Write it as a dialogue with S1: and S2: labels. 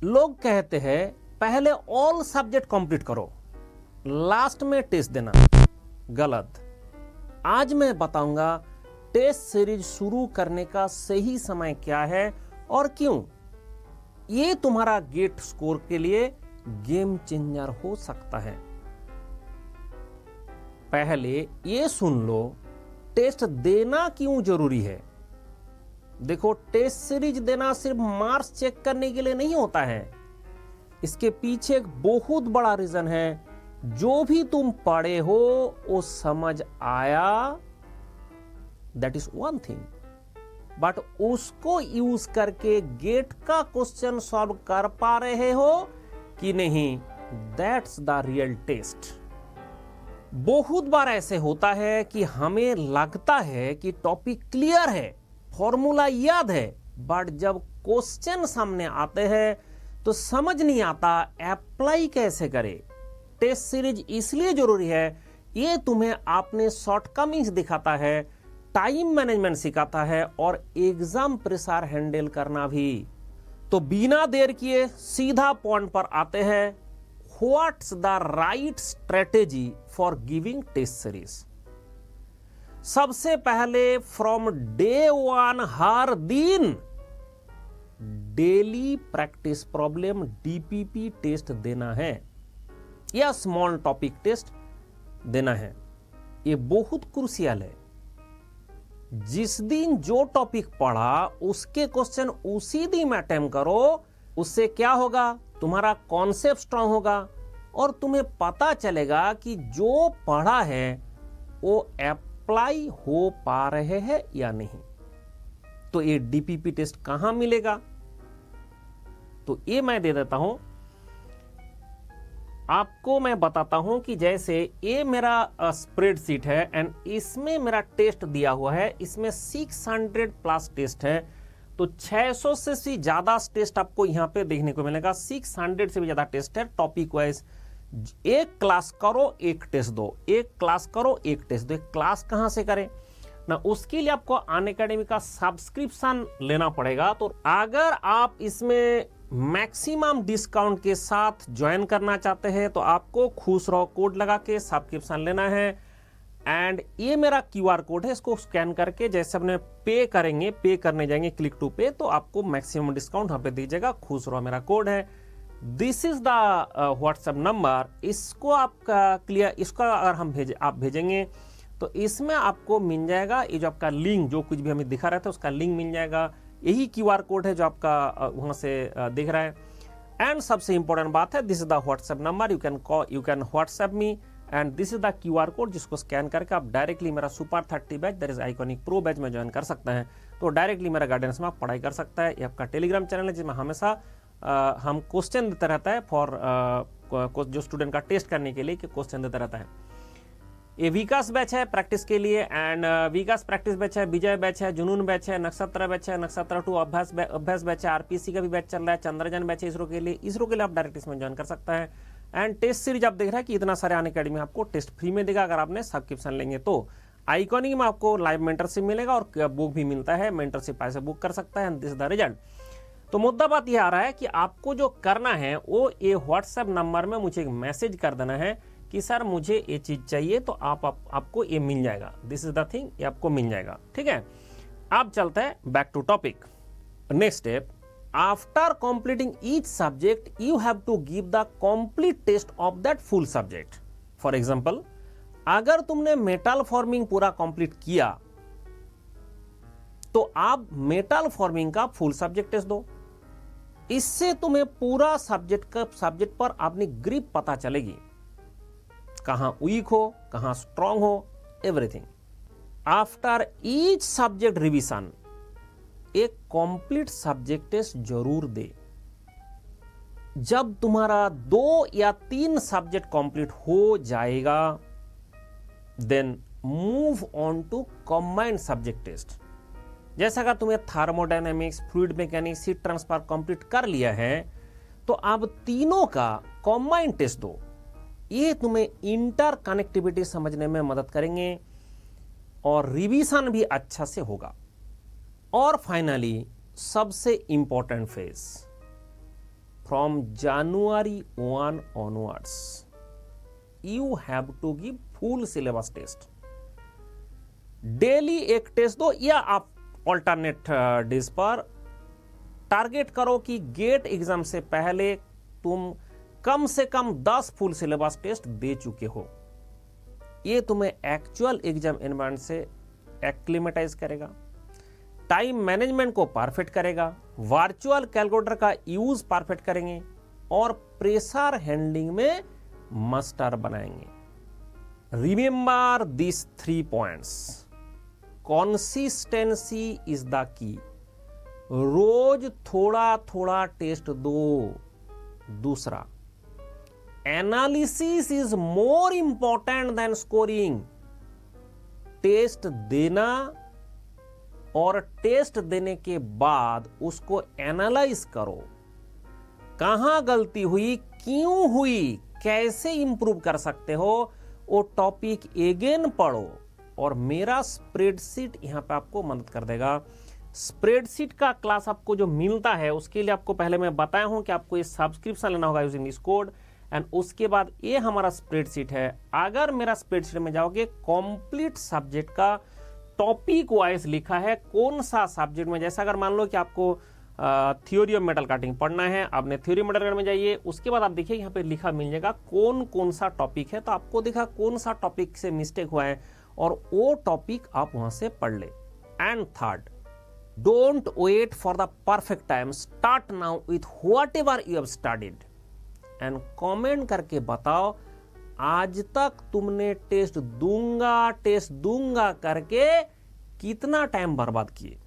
S1: लोग कहते हैं पहले ऑल सब्जेक्ट कंप्लीट करो, लास्ट में टेस्ट देना। गलत। आज मैं बताऊंगा टेस्ट सीरीज शुरू करने का सही समय क्या है और क्यों। ये तुम्हारा गेट स्कोर के लिए गेम चेंजर हो सकता है। पहले ये सुन लो, टेस्ट देना क्यों जरूरी है। देखो, टेस्ट सीरीज देना सिर्फ मार्क्स चेक करने के लिए नहीं होता है। इसके पीछे एक बहुत बड़ा रीजन है। जो भी तुम पढ़े हो वो समझ आया, that is one thing, but उसको यूज करके गेट का क्वेश्चन सॉल्व कर पा रहे हो कि नहीं, दैट्स द रियल टेस्ट। बहुत बार ऐसे होता है कि हमें लगता है कि टॉपिक क्लियर है, फॉर्मूला याद है, बट जब क्वेश्चन सामने आते हैं तो समझ नहीं आता अप्लाई कैसे करें। टेस्ट सीरीज इसलिए जरूरी है, ये तुम्हें आपने शॉर्टकमिंग्स दिखाता है, टाइम मैनेजमेंट सिखाता है और एग्जाम प्रेशर हैंडल करना भी। तो बिना देर किए सीधा पॉइंट पर आते हैं। What's the right strategy for giving test series. सबसे पहले फ्रॉम डे वन हर दिन daily practice problem DPP test देना है या स्मॉल टॉपिक टेस्ट देना है। ये बहुत क्रूशियल है। जिस दिन जो टॉपिक पढ़ा उसके क्वेश्चन उसी दिन अटेम्प्ट करो। उससे क्या होगा, तुम्हारा कॉन्सेप्ट स्ट्रांग होगा और तुम्हें पता चलेगा कि जो पढ़ा है वो अप्लाई हो पा रहे हैं या नहीं। तो ये डीपीपी टेस्ट कहां मिलेगा, तो ये मैं दे देता हूं आपको। मैं बताता हूं कि जैसे ये मेरा स्प्रेडशीट है एंड इसमें मेरा टेस्ट दिया हुआ है। इसमें 600 प्लस टेस्ट है, तो 600 से ज्यादा टेस्ट आपको यहां पे देखने को मिलेगा। 600 से भी ज्यादा टेस्ट है टॉपिक वाइज। एक क्लास करो एक टेस्ट दो, एक क्लास करो एक टेस्ट दो। एक क्लास कहां से करें ना, उसके लिए आपको अनअकैडमी का सब्सक्रिप्शन लेना पड़ेगा। तो अगर आप इसमें मैक्सिमम डिस्काउंट के साथ ज्वाइन करना चाहते हैं तो आपको खुश रहो कोड लगा के सब्सक्रिप्शन लेना है। एंड ये मेरा क्यूआर कोड है, इसको स्कैन करके जैसे अपने पे करेंगे, पे करने जाएंगे क्लिक टू पे, तो आपको मैक्सिमम डिस्काउंट यहाँ पे दीजिएगा। खुश रहो मेरा कोड है। This is the WhatsApp number. इसको आप क्लियर, इसका अगर हम आप भेजेंगे तो इसमें आपको मिल जाएगा ये जो आपका लिंक, जो कुछ भी हमें दिखा रहा था उसका लिंक मिल जाएगा। यही क्यूआर कोड है जो आपका वहां से दिख रहा है। एंड सबसे इंपॉर्टेंट बात है, this is the WhatsApp number, you can WhatsApp me and this is the QR code, जिसको स्कैन करके आप डायरेक्टली मेरा super 30 batch, that is iconic pro batch में ज्वाइन कर सकते हैं। तो डायरेक्टली मेरा गाइडेंस में आप पढ़ाई कर सकता है। ये आपका टेलीग्राम चैनल है जिसमें हमेशा हम क्वेश्चन देता रहता है फॉर जो स्टूडेंट का टेस्ट करने के लिए कि क्वेश्चन देता रहता है। ये विकास बैच है प्रैक्टिस के लिए एंड विकास प्रैक्टिस बैच है, विजय बैच है, जुनून बैच है, नक्षत्र बैच है, नक्षत्र 2 अभ्यास बैच है, आरपीसी का भी बैच चल रहा है, चंद्रयान बैच है इसरो के लिए आप डायरेक्ट इसमें ज्वाइन कर सकता है। एंड टेस्ट सीरीज आप देख रहे हैं कि इतना सारे अनअकैडमी आपको टेस्ट फ्री में देगा अगर आपने सब्सक्रिप्शन लेंगे तो। आइकॉनिक में आपको लाइव मेंटरशिप मिलेगा और बुक भी मिलता है, मेंटरशिप ऐसे बुक कर सकता है। This is the result. तो मुद्दा बात यह आ रहा है कि आपको जो करना है वो ये व्हाट्सएप नंबर में मुझे एक मैसेज कर देना है कि सर मुझे ये चीज चाहिए, तो आपको ये मिल जाएगा। दिस इज द थिंग, ये आपको मिल जाएगा। ठीक है, अब चलते हैं back to topic. Next step, after completing each subject you have to give the complete test of that full subject. For example, अगर तुमने मेटल फॉर्मिंग पूरा कंप्लीट किया तो आप मेटल फॉर्मिंग का फुल सब्जेक्ट टेस्ट दो। इससे तुम्हें पूरा सब्जेक्ट पर अपनी ग्रिप पता चलेगी, कहां वीक हो, कहां स्ट्रांग हो, everything. After each subject revision एक कंप्लीट सब्जेक्ट टेस्ट जरूर दे। जब तुम्हारा 2 या 3 सब्जेक्ट कंप्लीट हो जाएगा, then move on to combined subject test. जैसा अगर तुम्हें thermodynamics, fluid mechanics, heat transfer complete कर लिया है तो अब तीनों का कंबाइंड टेस्ट दो। ये तुम्हें इंटर कनेक्टिविटी समझने में मदद करेंगे और रिवीजन भी अच्छा से होगा। और फाइनली सबसे important phase, from January 1 onwards you have to give full syllabus test. Daily एक टेस्ट दो या आप ऑल्टरनेट डेज पर टारगेट करो कि गेट एग्जाम से पहले तुम कम से कम 10 फुल सिलेबस टेस्ट दे चुके हो। ये तुम्हें एक्चुअल एग्जाम एनवायरनमेंट से एक्लिमेटाइज करेगा, टाइम मैनेजमेंट को परफेक्ट करेगा, वर्चुअल कैलकुलेटर का यूज परफेक्ट करेंगे और प्रेशर हैंडलिंग में मास्टर बनाएंगे। Remember this 3 points. Consistency is the key. रोज थोड़ा थोड़ा टेस्ट दो। दूसरा, analysis is more important than scoring. Test देना और टेस्ट देने के बाद उसको एनालाइज करो, कहां गलती हुई, क्यों हुई, कैसे इंप्रूव कर सकते हो, वो टॉपिक अगेन पढ़ो। और मेरा स्प्रेडशीट यहां पे आपको मदद कर देगा। स्प्रेडशीट का क्लास आपको जो मिलता है उसके लिए आपको पहले मैं बताया हूं कि आपको ये सब्सक्रिप्शन लेना होगा यूजिंग दिस कोड, एंड उसके बाद ये हमारा स्प्रेडशीट है। अगर मेरा स्प्रेडशीट में जाओगे, कंप्लीट सब्जेक्ट का टॉपिक वाइज लिखा है, कौन सा सब्जेक्ट में, जैसा अगर मान लो कि आपको थ्योरी ऑफ मेटल कटिंग पढ़ना है, आपने थ्योरी मेटल कटिंग में जाइए, उसके बाद आप देखिए यहाँ पे लिखा मिल जाएगा कौन कौन सा टॉपिक है, तो आपको देखा कौन सा टॉपिक से मिस्टेक हुआ है और वो टॉपिक आप वहां से पढ़ ले। And third, don't wait for the perfect time, start now with whatever you have studied and comment करके बताओ आज तक तुमने टेस्ट दूंगा करके कितना टाइम बर्बाद किए।